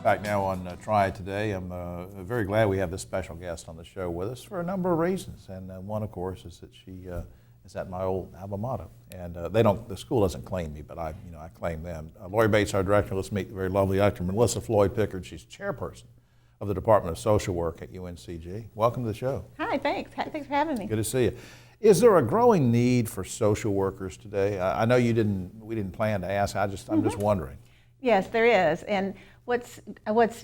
Back now on Triad Today. I'm very glad we have this special guest on the show with us for a number of reasons, and one, of course, is that she is at my old alma mater, and the school doesn't claim me, but I claim them. Lori Bates, our director. Let's meet the very lovely Dr. Melissa Floyd-Pickard. She's chairperson of the Department of Social Work at UNCG. Welcome to the show. Hi, thanks. Thanks for having me. Good to see you. Is there a growing need for social workers today? I know we didn't plan to ask. I'm just wondering. Yes, there is. And what's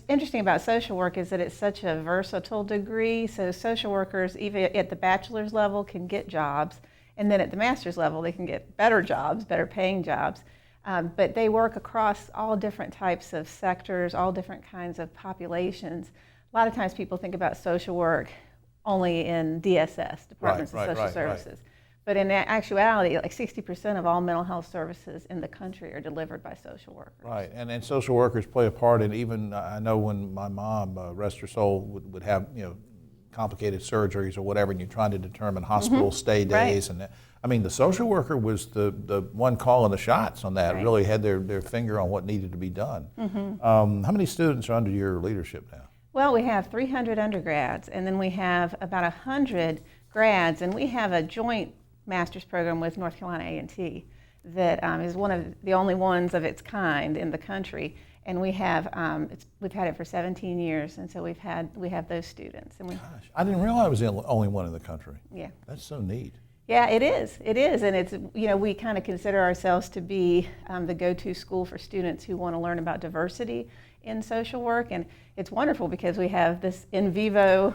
interesting about social work is that it's such a versatile degree. So social workers, even at the bachelor's level, can get jobs, and then at the master's level, they can get better jobs, better paying jobs. But they work across all different types of sectors, all different kinds of populations. A lot of times people think about social work only in DSS, Departments of Social Services. But in actuality, like 60% of all mental health services in the country are delivered by social workers. Right, and social workers play a part in even, I know when my mom, rest her soul, would have, complicated surgeries or whatever, and you're trying to determine hospital stay days. And I mean, the social worker was the one calling the shots on that, really had their finger on what needed to be done. How many students are under your leadership now? Well, we have 300 undergrads, and then we have about 100 grads, and we have a joint master's program with North Carolina A&T that is one of the only ones of its kind in the country, and we've had it for 17 years, and so we have those students. And Gosh, I didn't realize it was the only one in the country. Yeah, that's so neat. Yeah, it is, and it's we kind of consider ourselves to be the go-to school for students who want to learn about diversity in social work, and it's wonderful because we have this in vivo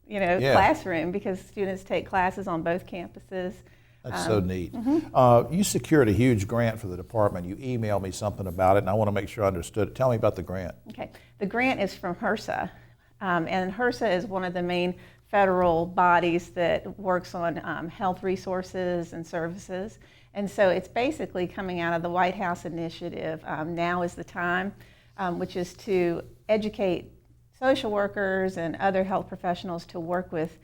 classroom because students take classes on both campuses. That's so neat. You secured a huge grant for the department. You emailed me something about it, and I want to make sure I understood it. Tell me about the grant. Okay. The grant is from HRSA, and HRSA is one of the main federal bodies that works on health resources and services. And so it's basically coming out of the White House initiative, Now is the Time, which is to educate social workers and other health professionals to work with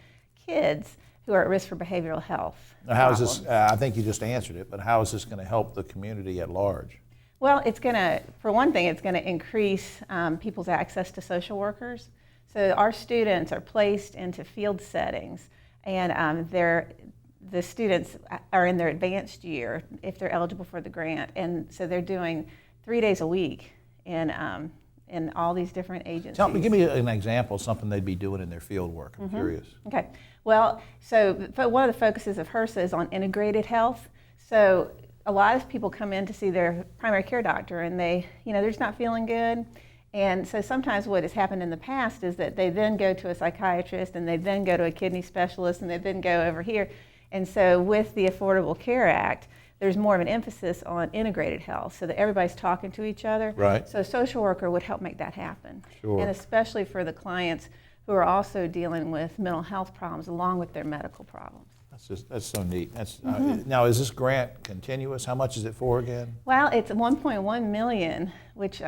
kids who are at risk for behavioral health. Now, how is this, I think you just answered it, but how is this going to help the community at large? Well, it's going to, for one thing, it's going to increase people's access to social workers. So our students are placed into field settings, and the students are in their advanced year if they're eligible for the grant, and so they're doing 3 days a week in all these different agencies. Give me an example of something they'd be doing in their field work. I'm curious. Okay. Well, so one of the focuses of HRSA is on integrated health. So a lot of people come in to see their primary care doctor, and they're just not feeling good. And so sometimes what has happened in the past is that they then go to a psychiatrist, and they then go to a kidney specialist, and they then go over here. And so with the Affordable Care Act, there's more of an emphasis on integrated health so that everybody's talking to each other. Right. So a social worker would help make that happen. Sure. And especially for the clients who are also dealing with mental health problems along with their medical problems. That's so neat. Now, is this grant continuous? How much is it for again? Well, it's $1.1 million, which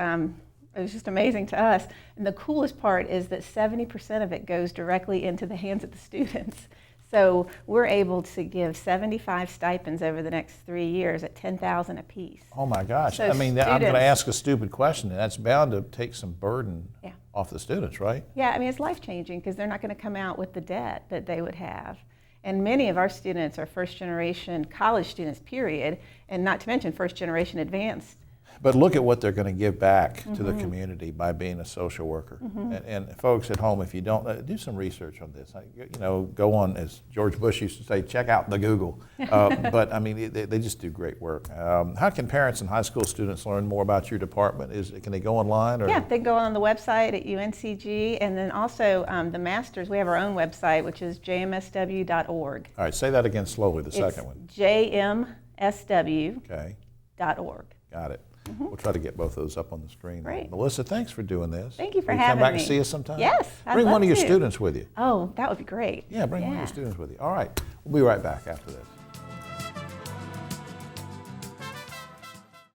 is just amazing to us. And the coolest part is that 70% of it goes directly into the hands of the students. So we're able to give 75 stipends over the next 3 years at $10,000 apiece. Oh my gosh! So I'm going to ask a stupid question, and that's bound to take some burden off the students, right? Yeah, I mean it's life-changing because they're not going to come out with the debt that they would have. And many of our students are first-generation college students, period, and not to mention first-generation advanced. But look at what they're going to give back to the community by being a social worker. And folks at home, if you don't, do some research on this. Go on, as George Bush used to say, check out the Google. But I mean, they just do great work. How can parents and high school students learn more about your department? Can they go online? Or? Yeah, they can go on the website at UNCG, and then also the masters. We have our own website, which is jmsw.org. All right, say that again slowly. The second one. jmsw.org. Got it. We'll try to get both of those up on the screen. Great. Melissa, thanks for doing this. Thank you for having me. Come back and see us sometime? Yes, I'd Bring love one of your to. students with you. Oh, that would be great. Yeah, bring one of your students with you. All right, we'll be right back after this.